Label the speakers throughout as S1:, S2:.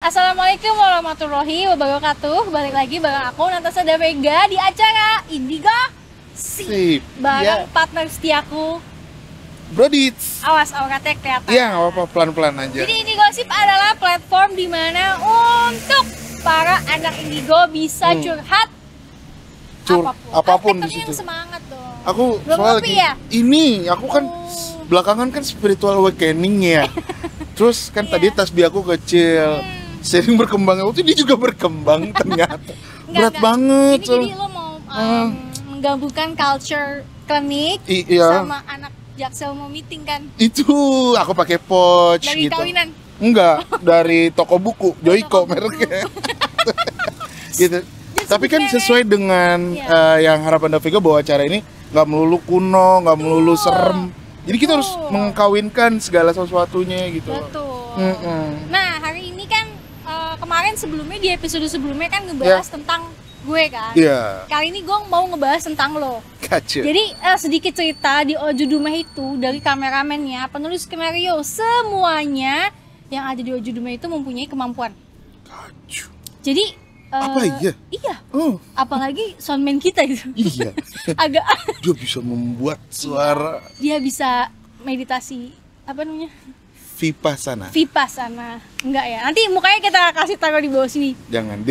S1: Assalamualaikum warahmatullahi wabarakatuh. Balik lagi bareng aku Natasha Davega di acara Indigo Sip bareng partner setiaku
S2: Brodits.
S1: Awas katanya kelihatan.
S2: Iya, nggak apa-apa, pelan-pelan aja.
S1: Jadi Indigo Sip adalah platform di mana untuk para anak Indigo bisa curhat
S2: apapun di
S1: yang
S2: situ.
S1: semangat dong.
S2: Aku
S1: belum
S2: soal
S1: ngopi ya?
S2: Ini aku kan belakangan kan spiritual awakening ya. Terus kan tadi tasbih aku kecil. Sering berkembang, waktu dia juga berkembang ternyata. Berat banget.
S1: Jadi lo mau menggabungkan culture klinik sama anak Jaksel mau meeting kan?
S2: Itu aku pakai pouch
S1: dari
S2: gitu.
S1: kawinan?
S2: Enggak, dari toko buku, Joyko mereknya. Gitu. Tapi kan sesuai dengan yang harapan Davega bahwa acara ini nggak melulu kuno, nggak melulu serem. Jadi kita harus mengkawinkan segala sesuatunya gitu.
S1: Betul. Nah, hari ini kan kemarin sebelumnya di episode sebelumnya kan ngebahas tentang gue kan.
S2: Iya.
S1: Kali ini gue mau ngebahas tentang lo.
S2: Kacau.
S1: Jadi sedikit cerita di Ojo Dumeh itu dari kameramennya, penulis skenario, semuanya yang ada di Ojo Dumeh itu mempunyai kemampuan.
S2: Kacau.
S1: Jadi
S2: apa iya?
S1: Iya. Apalagi soundman kita gitu.
S2: Iya.
S1: Agak
S2: dia bisa membuat suara.
S1: Dia bisa meditasi apa namanya?
S2: Vipassana.
S1: Enggak ya. Nanti mukanya kita kasih taruh di bawah sini.
S2: Jangan.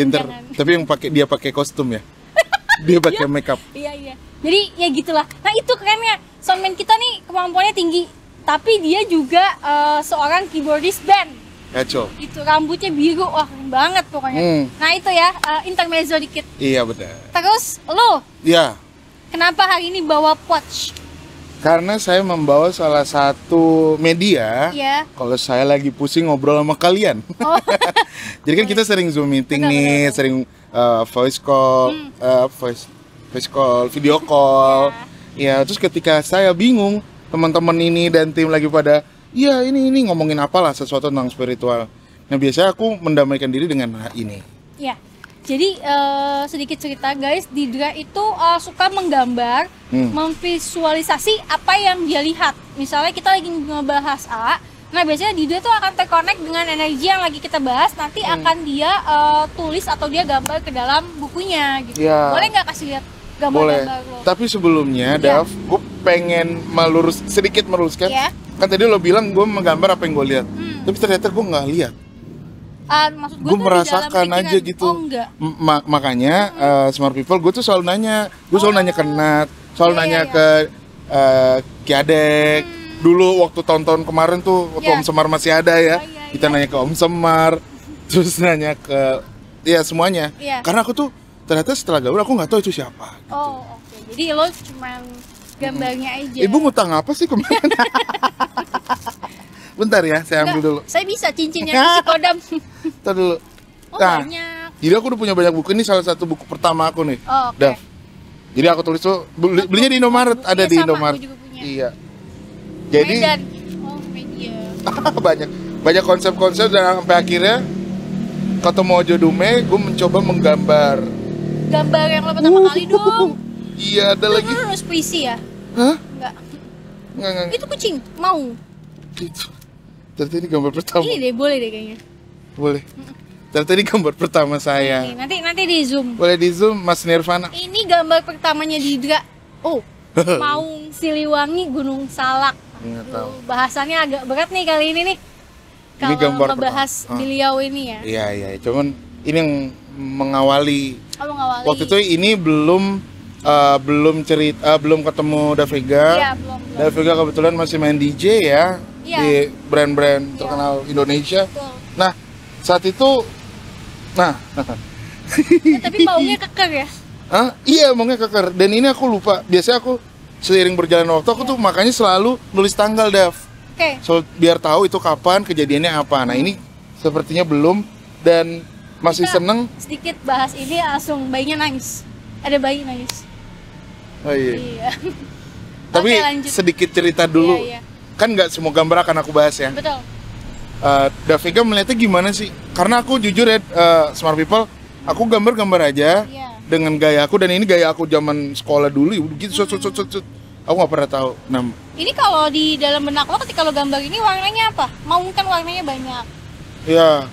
S2: Tapi yang dia pakai kostum ya. Dia pakai makeup.
S1: Iya. Jadi ya gitulah. Nah, itu kerennya. Soundman kita nih kemampuannya tinggi, tapi dia juga seorang keyboardist band.
S2: Kacau.
S1: Itu rambutnya biru, wah keren banget pokoknya. Nah, itu ya intermezzo dikit.
S2: Iya, benar.
S1: Terus lo?
S2: Iya.
S1: Kenapa hari ini bawa pouch?
S2: Karena saya membawa salah satu media.
S1: Iya.
S2: Kalau saya lagi pusing ngobrol sama kalian. Jadi kan kita sering Zoom meeting nih, sering voice call, voice call, video call. Ya, terus ketika saya bingung, teman-teman ini dan tim lagi pada, iya ini ngomongin apalah sesuatu tentang spiritual. Nah, biasanya aku mendamaikan diri dengan ini.
S1: Iya. Jadi sedikit cerita guys, Didra itu suka menggambar, memvisualisasi apa yang dia lihat. Misalnya kita lagi ngebahas A, nah biasanya Didra tuh akan terkonek dengan energi yang lagi kita bahas, nanti akan dia tulis atau dia gambar ke dalam bukunya gitu.
S2: Ya.
S1: Boleh nggak kasih lihat gambar-gambar lo?
S2: Tapi sebelumnya, Dav, gue pengen sedikit meluruskan. Kan tadi lo bilang gue menggambar apa yang gue lihat, tapi ternyata gue nggak lihat.
S1: Maksud
S2: gue merasakan aja gitu. Makanya smart people gue tuh selalu nanya, selalu nanya ke Nat, selalu nanya ke Kiadek. Dulu waktu tahun-tahun kemarin tuh waktu Om Semar masih ada ya, kita nanya ke Om Semar, terus nanya ke semuanya. Karena aku tuh ternyata setelah gaul aku nggak tahu itu siapa. Gitu.
S1: Oke. Jadi lo cuman gambarnya aja.
S2: Ibu ngutang apa sih kemarin? Bentar ya, saya ambil dulu.
S1: Saya bisa cincinnya si Kodam.
S2: Ntar dulu.
S1: Banyak.
S2: Jadi aku udah punya banyak buku, ini salah satu buku pertama aku nih. Dav. Jadi aku tulis tuh, belinya di Indomaret, ada di Indomaret. Iya. Jadi
S1: Medan. Media.
S2: banyak konsep-konsep dan sampai akhirnya ketemu Ojo Dumeh, gue mencoba menggambar.
S1: Gambar yang lo pertama kali dong.
S2: Iya, ada lagi.
S1: Itu nulis puisi ya?
S2: Hah?
S1: Enggak.
S2: Enggak.
S1: Itu kucing, mau.
S2: Gitu. Ternyata ini gambar pertama.
S1: Ini deh, boleh deh kayaknya.
S2: Boleh. Ternyata ini gambar pertama saya.
S1: Nanti di zoom.
S2: Boleh di zoom, Mas Nirvana.
S1: Ini gambar pertamanya Didra. Maung Siliwangi, Gunung Salak. Bahasannya agak berat nih kali ini nih. Kalau membahas beliau ini ya.
S2: Iya. Cuman ini yang mengawali. Waktu itu ini belum ketemu Davega.
S1: Iya, belum.
S2: Davega kebetulan masih main DJ ya. Di brand-brand terkenal Indonesia.
S1: Betul.
S2: Nah, saat itu
S1: tapi maunya keker ya?
S2: Iya, maunya keker. Dan ini aku lupa. Biasanya aku seiring berjalan waktu aku tuh makanya selalu nulis tanggal, Dav. So, biar tahu itu kapan, kejadiannya apa. Nah, ini sepertinya belum dan masih seneng.
S1: Sedikit bahas ini langsung bayinya nangis. Ada bayi nangis.
S2: Oh iya. Tapi sedikit cerita dulu.
S1: Iya.
S2: Kan nggak semua gambar akan aku bahas ya.
S1: Betul.
S2: Davega melihatnya gimana sih? Karena aku jujur ya, smart people, aku gambar-gambar aja dengan gaya aku, dan ini gaya aku zaman sekolah dulu gitu. Aku nggak pernah tahu. Nah,
S1: ini kalau di dalam benak lo ketika lo gambar ini warnanya apa? Mau kan warnanya banyak.
S2: Iya.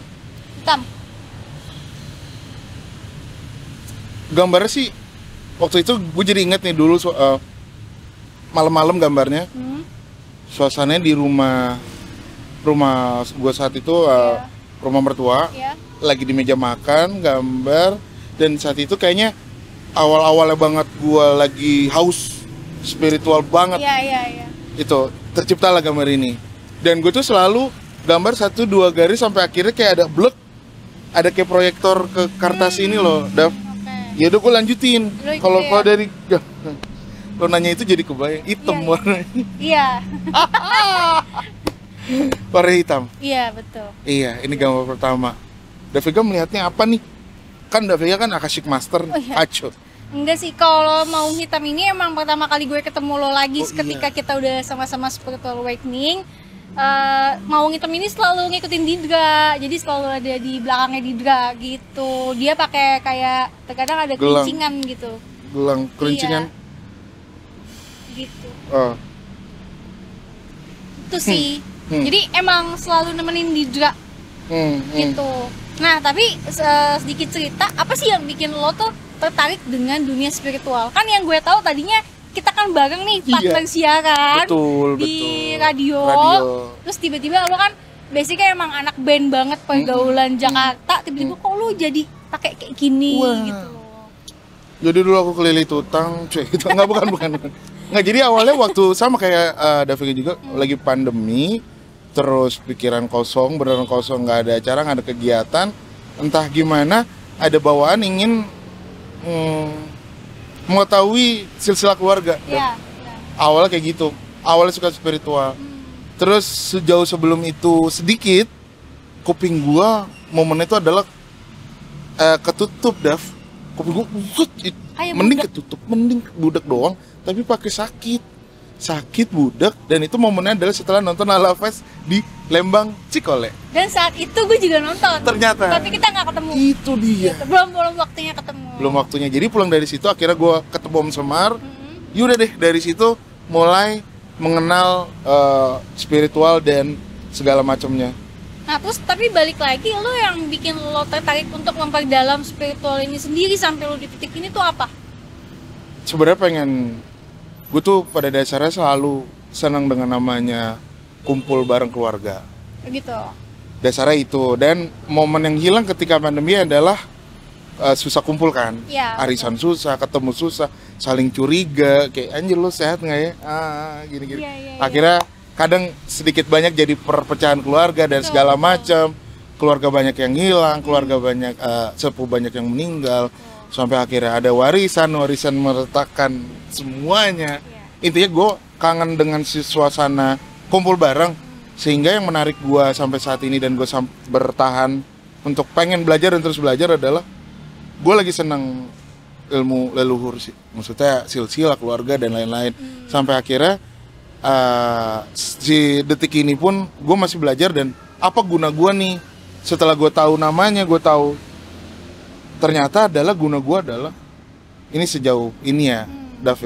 S1: Hitam.
S2: Gambarnya sih waktu itu gue jadi inget nih dulu malam-malam gambarnya. Suasananya di rumah gue saat itu rumah mertua. Lagi di meja makan, gambar, dan saat itu kayaknya awal-awalnya banget gue lagi haus spiritual banget.
S1: Iya.
S2: Itu terciptalah gambar ini. Dan gue tuh selalu gambar 1-2 garis sampai akhirnya kayak ada blek, ada kayak proyektor ke kertas ini loh, Dav. Ya udah gue lanjutin. Kalau dari lo nanya itu jadi kebayang hitam warnanya.
S1: Iya.
S2: Warna hitam.
S1: Iya, betul.
S2: Iya, ini gambar pertama. Davega melihatnya apa nih? Kan Davega kan Akashic Master, Aco.
S1: Enggak sih, kalau mau hitam ini emang pertama kali gue ketemu lo lagi ketika kita udah sama-sama spiritual awakening. Mau hitam ini selalu ngikutin Didra, jadi selalu ada di belakangnya Didra gitu. Dia pakai kayak terkadang ada kelincingan gitu.
S2: Gelang kelincingan.
S1: Iya. Gitu.
S2: Oh.
S1: Itu sih. Jadi emang selalu nemenin Didra. Gitu. Nah, tapi sedikit cerita, apa sih yang bikin lo tuh tertarik dengan dunia spiritual? Kan yang gue tahu tadinya kita kan bareng nih partner siaran di radio. Terus tiba-tiba lo kan basicnya emang anak band banget pergaulan Jakarta, tiba-tiba kok lo jadi pakai kayak gini gitu.
S2: Jadi dulu aku kelilit utang, cuy. Itu bukan. Nggak, jadi awalnya waktu sama kayak Davega juga lagi pandemi, terus pikiran kosong, beneran kosong, nggak ada acara, nggak ada kegiatan, entah gimana ada bawaan ingin mengetahui silsilah keluarga. Awalnya kayak gitu, awalnya suka spiritual. Terus sejauh sebelum itu sedikit, kuping gua momennya itu adalah ketutup, Dav. Kuping gua mending ketutup, mending budak doang, tapi pakai sakit budak. Dan itu momennya adalah setelah nonton Ala Fest di Lembang Cikole.
S1: Dan saat itu gue juga nonton.
S2: Ternyata.
S1: Tapi kita nggak ketemu.
S2: Itu dia.
S1: Gitu. Belum waktunya ketemu.
S2: Belum waktunya. Jadi pulang dari situ akhirnya gue ketemu Om Semar. Yaudah deh, dari situ mulai mengenal spiritual dan segala macamnya.
S1: Nah terus tapi balik lagi, lo yang bikin lo tertarik untuk memperdalam spiritual ini sendiri sampai lo di titik ini tuh apa?
S2: Sebenarnya gue tuh pada dasarnya selalu senang dengan namanya kumpul bareng keluarga.
S1: Begitu.
S2: Dasarnya itu. Dan momen yang hilang ketika pandemi adalah susah kumpul kan. Arisan susah, ketemu susah, saling curiga, kayak anjir lo sehat nggak ya? Gini-gini. Akhirnya kadang sedikit banyak jadi perpecahan keluarga dan segala macam. Keluarga banyak yang hilang, keluarga banyak sepupu banyak yang meninggal. Sampai akhirnya ada warisan meretakan semuanya. Intinya gue kangen dengan suasana kumpul bareng, sehingga yang menarik gue sampai saat ini dan gue bertahan untuk pengen belajar dan terus belajar adalah gue lagi senang ilmu leluhur sih, maksudnya silsilah keluarga dan lain-lain. Sampai akhirnya di detik ini pun gue masih belajar, dan apa guna gue nih setelah gue tahu namanya, gue tahu ternyata adalah guna gue adalah ini sejauh ini ya, Dav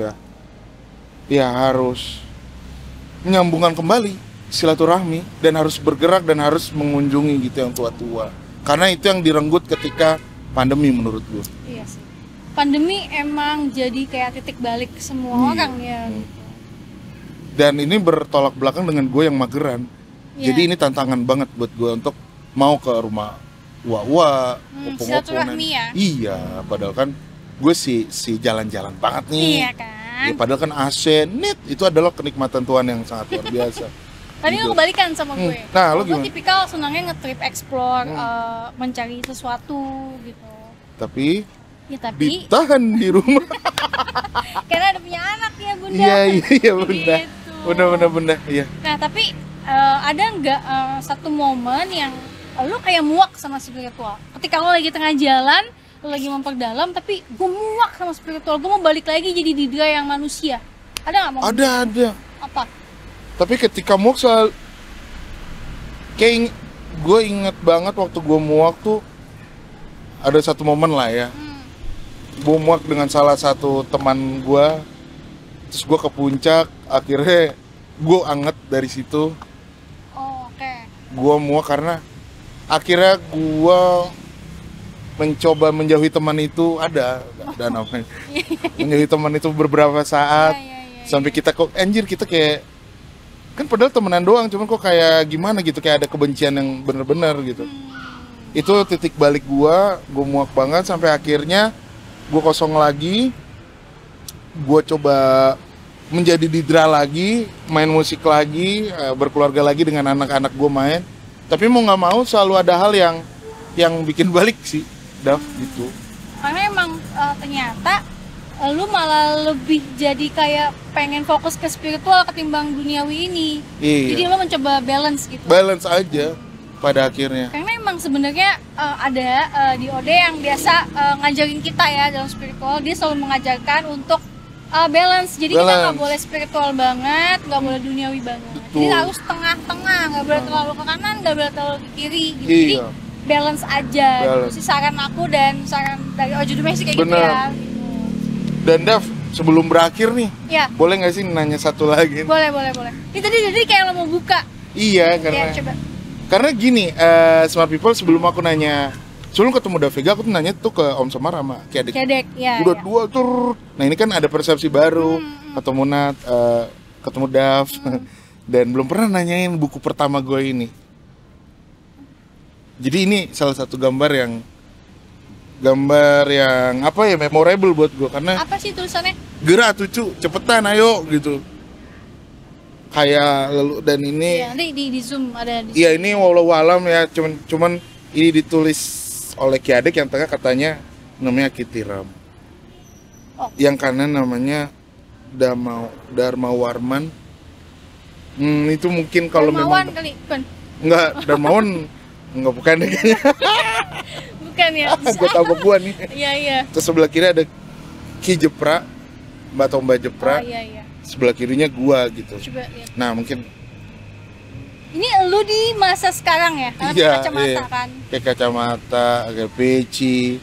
S2: ya harus menyambungkan kembali silaturahmi dan harus bergerak dan harus mengunjungi gitu yang tua-tua, karena itu yang direnggut ketika pandemi menurut gue.
S1: Iya sih, pandemi emang jadi kayak titik balik semua orang ya.
S2: Dan ini bertolak belakang dengan gue yang mageran. Jadi ini tantangan banget buat gue untuk mau ke rumah Wa,
S1: silaturahmi ya.
S2: Iya, padahal kan gue si jalan-jalan banget nih.
S1: Iya kan.
S2: Ya, padahal kan AC, itu adalah kenikmatan Tuhan yang sangat luar biasa.
S1: Tadi lo kebalikan sama gue.
S2: Nah, lo gimana?
S1: Gue tipikal senangnya nge-trip explore, mencari sesuatu gitu.
S2: Tapi
S1: ditahan
S2: di rumah.
S1: Karena ada punya anak ya, Bunda.
S2: Iya, Bunda.
S1: Gitu.
S2: Bunda. Iya.
S1: Nah, tapi ada nggak satu momen yang lo kayak muak sama spiritual? Ketika lo lagi tengah jalan, lo lagi memperdalam, tapi gue muak sama spiritual, gue mau balik lagi jadi Didra yang manusia. Ada nggak momen?
S2: Ada.
S1: Apa?
S2: Tapi ketika muak kayak gue inget banget waktu gue muak tuh ada satu momen lah ya. Gue muak dengan salah satu teman gue, terus gue ke puncak, akhirnya gue anget dari situ.
S1: Oh, oke.
S2: Gue muak karena akhirnya gua mencoba menjauhi teman itu, ada namanya. Menjauhi teman itu beberapa saat sampai kita kok anjir, kita kayak kan padahal temenan doang, cuman kok kayak gimana gitu, kayak ada kebencian yang bener-bener gitu. Itu titik balik gua muak banget sampai akhirnya gua kosong lagi. Gua coba menjadi Didra lagi, main musik lagi, berkeluarga lagi dengan anak-anak gua main. Tapi mau nggak mau selalu ada hal yang bikin balik sih, Dav, gitu.
S1: Karena emang ternyata lu malah lebih jadi kayak pengen fokus ke spiritual ketimbang duniawi ini.
S2: Iya.
S1: Jadi lu mencoba balance gitu.
S2: Balance aja pada akhirnya.
S1: Karena emang sebenarnya ada di OD yang biasa ngajarin kita ya dalam spiritual, dia selalu mengajarkan untuk balance. Jadi kita nggak boleh spiritual banget, nggak boleh duniawi banget.
S2: Betul.
S1: Jadi harus tengah-tengah, nggak boleh terlalu ke kanan, nggak boleh terlalu ke kiri. Gitu.
S2: Iya.
S1: Jadi balance aja.
S2: Balance.
S1: Gitu. Saran aku dan saran dari Ojo Domestik kayak
S2: Bener.
S1: gitu ya.
S2: Dan Dav, sebelum berakhir nih,
S1: Ya.
S2: boleh nggak sih nanya satu lagi?
S1: Boleh. Ini tadi kayak lo mau buka.
S2: Iya,
S1: Ya, coba.
S2: karena gini, Smart People sebelum aku nanya, sebelum ketemu Davega aku tuh nanya tuh ke Om Semar sama Ki Adik.
S1: Kedek, ya.
S2: Udah dua tur. Nah ini kan ada persepsi baru, ketemu Nat, ketemu Dav, dan belum pernah nanyain buku pertama gue ini. Jadi ini salah satu gambar yang apa ya, memorable buat gue, karena
S1: Apa sih tulisannya?
S2: gerak tuh cu, cepetan ayo gitu. Kayak lalu, dan ini
S1: Iya, nanti di zoom ada di.
S2: iya ini walau alam ya, cuman ini ditulis oleh Ki Adik, yang tengah katanya namanya Kitiram.
S1: Oh.
S2: Yang kanan namanya Dharma Warman. Itu mungkin kalau
S1: Dermawan
S2: memang
S1: kali, bukan?
S2: enggak Darmawan enggak, bukan deh kayaknya.
S1: Bukan ya.
S2: Gue tabok gua nih.
S1: Iya.
S2: Terus sebelah kiri ada Ki Jepra, Mbak Jepra.
S1: Oh, iya.
S2: Sebelah kirinya gua gitu.
S1: Coba lihat.
S2: Nah, mungkin
S1: Ini lu di masa sekarang ya? Karena
S2: iya,
S1: kacamata
S2: iya.
S1: kan.
S2: Kayak kacamata, agak peci.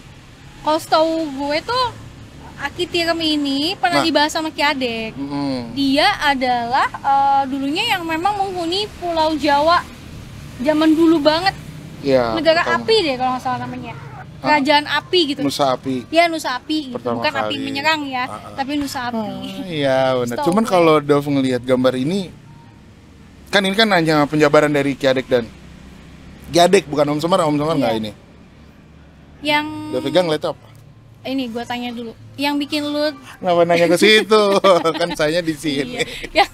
S1: Kalau setahu gue tuh Akitiram ini pernah
S2: Nah.
S1: dibahas sama Ki Adek. Dia adalah dulunya yang memang menghuni Pulau Jawa zaman dulu banget.
S2: Ya,
S1: Negara
S2: pertama-
S1: api deh kalau nggak salah namanya. Kerajaan api gitu.
S2: Nusa Api.
S1: Ya Nusa Api gitu.
S2: Pertama
S1: Bukan api
S2: kali.
S1: menyerang ya, tapi Nusa Api.
S2: Iya benar.
S1: Setahu
S2: Cuman
S1: gue.
S2: kalau Dov ngelihat gambar ini kan hanya penjabaran dari Ki Adek dan Ki Adek, bukan Om Semar nggak
S1: Iya.
S2: ini.
S1: Yang
S2: Davega ngeliat apa?
S1: ini gue tanya dulu. Yang bikin lu
S2: Kenapa nanya ke situ? Kan saya di sini.
S1: Iya.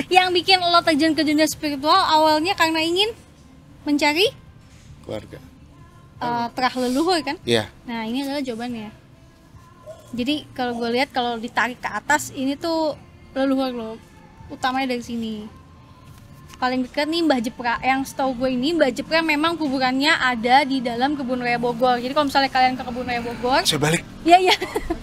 S1: yang bikin lo terjun ke dunia spiritual awalnya karena ingin mencari
S2: Keluarga.
S1: terah leluhur kan?
S2: Iya.
S1: Nah ini adalah jawabannya. Jadi kalau gue lihat kalau ditarik ke atas ini tuh leluhur lo, utamanya dari sini. Paling dekat nih Mbah Jepra. Yang setahu gue ini Mbah Jepra memang kuburannya ada di dalam Kebun Raya Bogor. Jadi kalau misalnya kalian ke Kebun Raya Bogor,
S2: Saya balik.
S1: iya.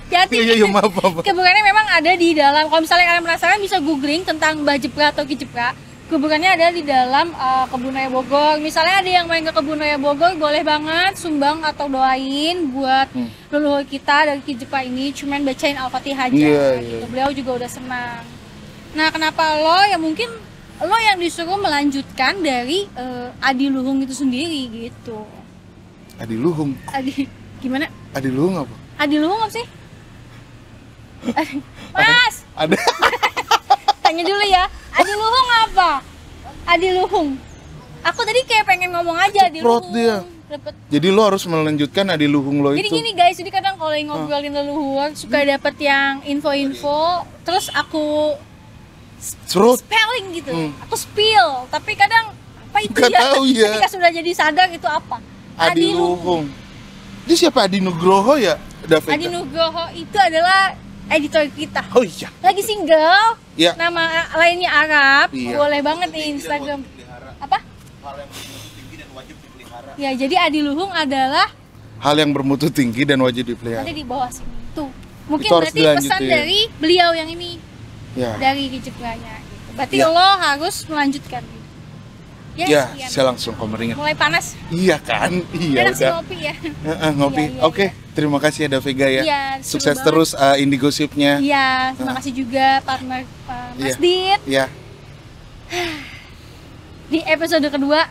S1: Hati-hati.
S2: Iya, maaf.
S1: Kuburannya memang ada di dalam. Kalau misalnya kalian penasaran bisa googling tentang Mbah Jepra atau Ki Jepra. Kuburannya ada di dalam Kebun Raya Bogor. Misalnya ada yang main ke Kebun Raya Bogor, boleh banget sumbang atau doain buat leluhur kita dari Ki Jepra ini. Cuman bacain Al-Fatihah aja.
S2: Iya,
S1: Gitu.
S2: iya.
S1: Beliau juga udah senang. Nah, kenapa lo ya mungkin lo yang disuruh melanjutkan dari Adi Luhung itu sendiri gitu.
S2: Adi Luhung.
S1: Gimana?
S2: Adi Luhung apa?
S1: Adi Luhung apa sih? Mas,
S2: Ada.
S1: tanya dulu ya. Adi Luhung apa? Adi Luhung. Aku tadi kayak pengen ngomong aja Adi
S2: Ceprot
S1: Luhung.
S2: dia.
S1: Dapet.
S2: Jadi lo harus melanjutkan Adi Luhung lo
S1: Jadi
S2: itu.
S1: gini guys, jadi kadang kalau yang ngobrolin leluhur suka dapet yang info-info, terus aku
S2: Serut.
S1: spelling gitu, aku spill, tapi kadang apa itu
S2: Nggak
S1: ya?
S2: tahu ya.
S1: Ketika sudah jadi sadar itu apa?
S2: Adi Luhung. Dia siapa? Adi Nugroho ya? Davega.
S1: Adi Nugroho itu adalah editor kita.
S2: Oh iya.
S1: Lagi single,
S2: Iya.
S1: nama lainnya Arab,
S2: Iya.
S1: boleh banget di Instagram. Apa? Ya, jadi Adi Luhung adalah
S2: Hal yang bermutu tinggi dan wajib dipelihara.
S1: ada di bawah sini. Tuh. Mungkin
S2: Itu harus
S1: berarti pesan
S2: dilanjutin.
S1: dari beliau yang ini,
S2: Ya.
S1: dari Ki Jepranya gitu. Berarti
S2: Ya.
S1: lo harus melanjutkan. Ya,
S2: Ya,
S1: sekian.
S2: saya langsung komeringat.
S1: Mulai panas.
S2: Iya kan? Iya
S1: Enak sih
S2: udah.
S1: ngopi ya.
S2: Ngopi.
S1: Iya, iya,
S2: Oke, terima kasih ya Davega ya.
S1: Iya, seru
S2: Sukses
S1: banget.
S2: terus Indigo Ship-nya.
S1: Iya, terima kasih juga partner Mas
S2: Iya.
S1: Dit.
S2: Iya.
S1: Di episode kedua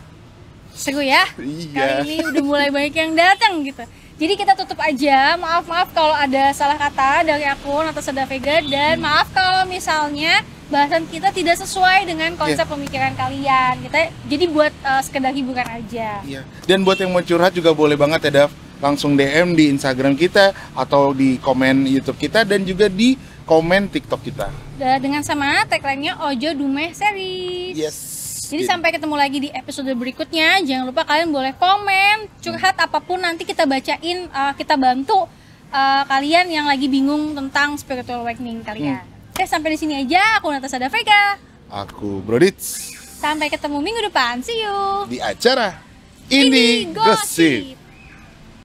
S1: Seru ya?
S2: Iya.
S1: Kali ini udah mulai banyak yang datang gitu. Jadi kita tutup aja. Maaf kalau ada salah kata dari akun atau Sada Vega, dan maaf kalau misalnya bahasan kita tidak sesuai dengan konsep pemikiran kalian. Kita jadi buat sekedar hiburan aja.
S2: Iya. Dan buat yang mau curhat juga boleh banget ya, Dav. Langsung DM di Instagram kita atau di komen YouTube kita dan juga di komen TikTok kita.
S1: Dengan sama tagline-nya Ojo Dumeh Series.
S2: Yes.
S1: Jadi sampai ketemu lagi di episode berikutnya. Jangan lupa kalian boleh komen, curhat apapun, nanti kita bacain, kita bantu kalian yang lagi bingung tentang spiritual awakening kalian. Oke, sampai di sini aja. Aku Natasha Davega.
S2: Aku Brodits.
S1: Sampai ketemu minggu depan. See you
S2: Di acara Indie Gossip.